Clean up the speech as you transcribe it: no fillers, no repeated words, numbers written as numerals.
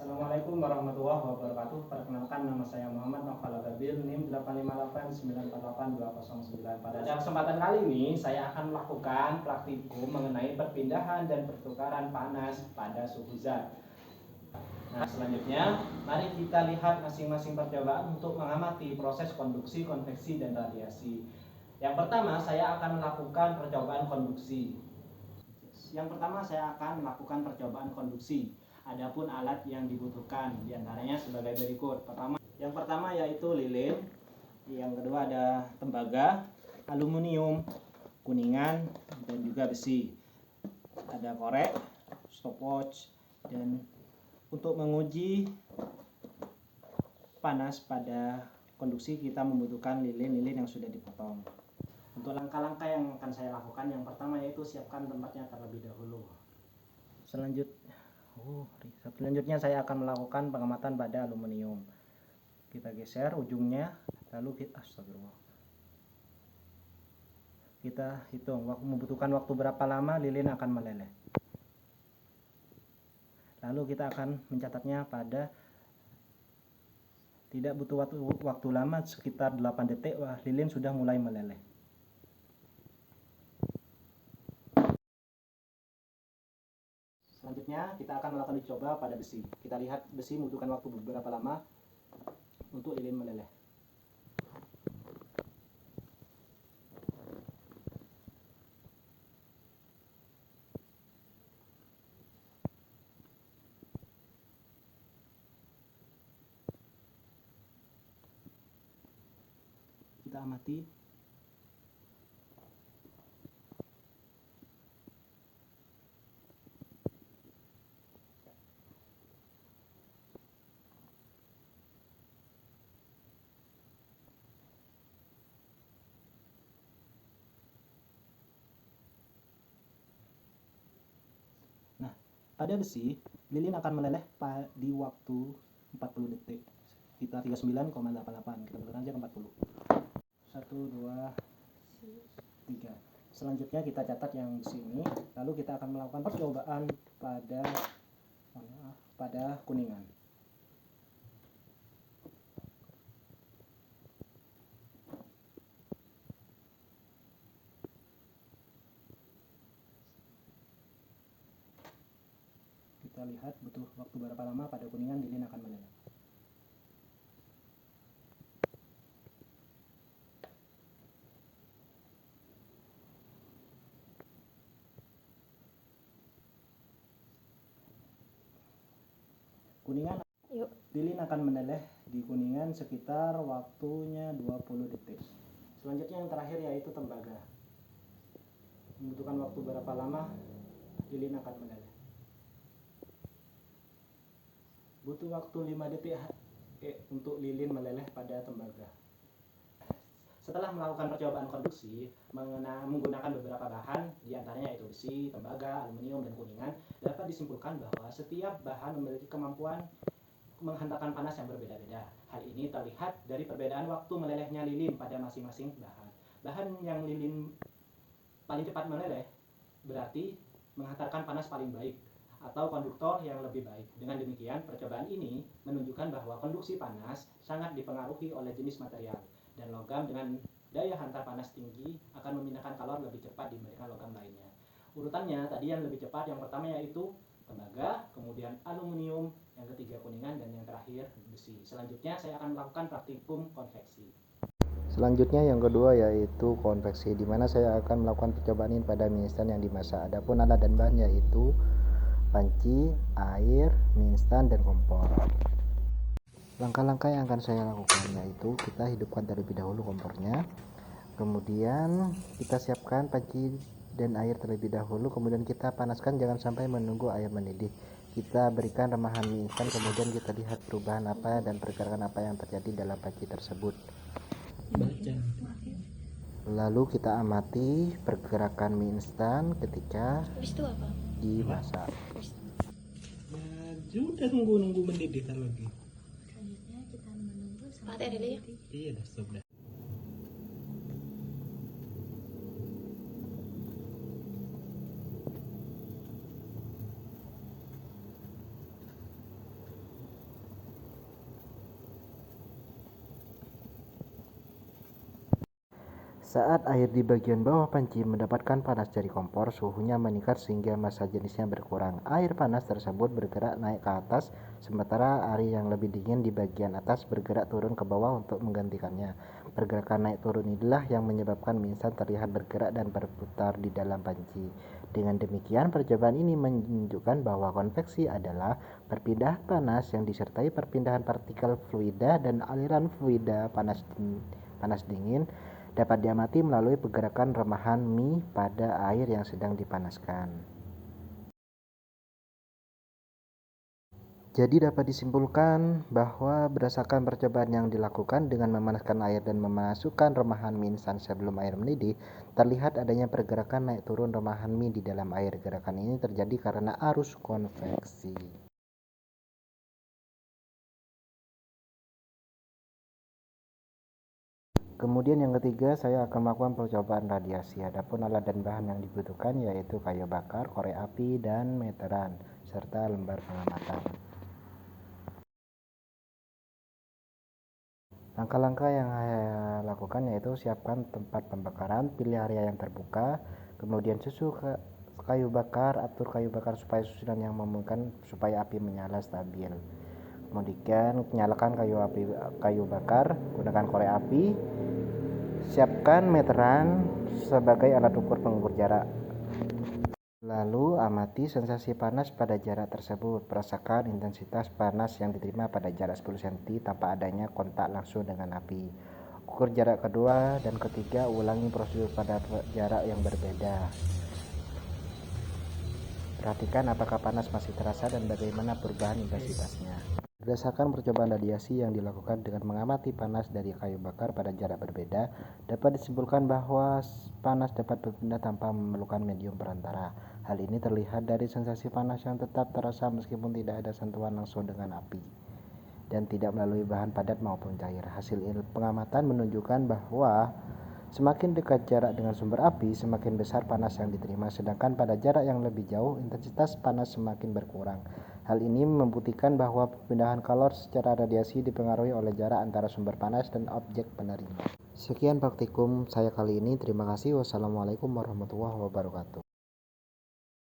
Assalamualaikum warahmatullahi wabarakatuh. Perkenalkan, nama saya Muhammad Nofal Gabil, NIM 858948209. Pada kesempatan kali ini saya akan melakukan praktikum mengenai perpindahan dan pertukaran panas pada suhu zat. Nah, selanjutnya mari kita lihat masing-masing percobaan untuk mengamati proses konduksi, konveksi, dan radiasi. Yang pertama, saya akan melakukan percobaan konduksi. Percobaan konduksi. Adapun alat yang dibutuhkan diantaranya sebagai berikut. Yang pertama yaitu lilin, yang kedua ada tembaga, aluminium, kuningan, dan juga besi. Ada korek, stopwatch, dan untuk menguji panas pada konduksi kita membutuhkan lilin-lilin yang sudah dipotong. Untuk langkah-langkah yang akan saya lakukan, yang pertama yaitu siapkan tempatnya terlebih dahulu. Selanjutnya saya akan melakukan pengamatan pada aluminium. Kita geser ujungnya, lalu kita hitung membutuhkan waktu berapa lama lilin akan meleleh. Lalu kita akan mencatatnya pada tidak butuh waktu lama, sekitar 8 detik lilin sudah mulai meleleh. Selanjutnya kita akan melakukan uji coba pada besi. Kita lihat besi membutuhkan waktu beberapa lama untuk lilin meleleh. Kita amati. Nah, pada besi, lilin akan meleleh di waktu 40 detik. Kita 39,88. Kita bukan aja 40. 1, 2, 3. Selanjutnya kita catat yang di sini. Lalu kita akan melakukan percobaan pada kuningan. Kita lihat butuh waktu berapa lama pada kuningan lilin akan meleleh. Lilin akan meleleh di kuningan sekitar waktunya 20 detik. Selanjutnya yang terakhir yaitu tembaga. Membutuhkan waktu berapa lama lilin akan meleleh. Butuh waktu 5 detik untuk lilin meleleh pada tembaga. Setelah melakukan percobaan konduksi menggunakan beberapa bahan, diantaranya yaitu besi, tembaga, aluminium, dan kuningan, dapat disimpulkan bahwa setiap bahan memiliki kemampuan menghantarkan panas yang berbeda-beda. Hal ini terlihat dari perbedaan waktu melelehnya lilin pada masing-masing bahan. Bahan yang lilin paling cepat meleleh berarti menghantarkan panas paling baik atau konduktor yang lebih baik. Dengan demikian, percobaan ini menunjukkan bahwa konduksi panas sangat dipengaruhi oleh jenis material, dan logam dengan daya hantar panas tinggi akan memindahkan kalor lebih cepat dibandingkan logam lainnya. Urutannya tadi yang lebih cepat, yang pertama yaitu tembaga, kemudian aluminium, yang ketiga kuningan, dan yang terakhir besi. Selanjutnya saya akan melakukan praktikum konveksi. Selanjutnya yang kedua yaitu konveksi, di mana saya akan melakukan percobaan ini pada mie instan yang dimasak. Adapun alat dan bahan yaitu panci, air, mie instan, dan kompor. Langkah-langkah yang akan saya lakukan yaitu kita hidupkan terlebih dahulu kompornya, kemudian kita siapkan panci dan air terlebih dahulu, kemudian kita panaskan, jangan sampai menunggu air mendidih. Kita berikan remahan mie instan, kemudian kita lihat perubahan apa dan pergerakan apa yang terjadi dalam panci tersebut. Lalu kita amati pergerakan mie instan ketika dimasak. Sudah nunggu mendidih lagi. Selanjutnya kita menunggu sampai mendidih. Iya, sudah. Saat air di bagian bawah panci mendapatkan panas dari kompor, suhunya meningkat sehingga massa jenisnya berkurang. Air panas tersebut bergerak naik ke atas, sementara air yang lebih dingin di bagian atas bergerak turun ke bawah untuk menggantikannya. Pergerakan naik turun inilah yang menyebabkan mie instan terlihat bergerak dan berputar di dalam panci. Dengan demikian, percobaan ini menunjukkan bahwa konveksi adalah perpindahan panas yang disertai perpindahan partikel fluida dan aliran fluida panas dingin dapat diamati melalui pergerakan remahan mie pada air yang sedang dipanaskan. Jadi dapat disimpulkan bahwa berdasarkan percobaan yang dilakukan dengan memanaskan air dan memasukkan remahan mie instan sebelum air mendidih, terlihat adanya pergerakan naik turun remahan mie di dalam air. Gerakan ini terjadi karena arus konveksi. Kemudian yang ketiga, saya akan melakukan percobaan radiasi. Adapun alat dan bahan yang dibutuhkan yaitu kayu bakar, korek api, dan meteran, serta lembar pengamatan. Langkah-langkah yang saya lakukan yaitu siapkan tempat pembakaran, pilih area yang terbuka, kemudian susu kayu bakar, atur kayu bakar supaya susunan yang memungkinkan supaya api menyala stabil. Kemudian nyalakan kayu bakar, gunakan korek api. Siapkan meteran sebagai alat ukur pengukur jarak. Lalu amati sensasi panas pada jarak tersebut. Rasakan intensitas panas yang diterima pada jarak 10 cm tanpa adanya kontak langsung dengan api. Ukur jarak kedua dan ketiga, ulangi prosedur pada jarak yang berbeda. Perhatikan apakah panas masih terasa dan bagaimana perubahan intensitasnya. Berdasarkan percobaan radiasi yang dilakukan dengan mengamati panas dari kayu bakar pada jarak berbeda, dapat disimpulkan bahwa panas dapat berpindah tanpa memerlukan medium perantara. Hal ini terlihat dari sensasi panas yang tetap terasa meskipun tidak ada sentuhan langsung dengan api dan tidak melalui bahan padat maupun cair. Hasil pengamatan menunjukkan bahwa semakin dekat jarak dengan sumber api, semakin besar panas yang diterima, sedangkan pada jarak yang lebih jauh, intensitas panas semakin berkurang. Hal ini membuktikan bahwa perpindahan kalor secara radiasi dipengaruhi oleh jarak antara sumber panas dan objek penerima. Sekian praktikum saya kali ini. Terima kasih. Wassalamualaikum warahmatullahi wabarakatuh.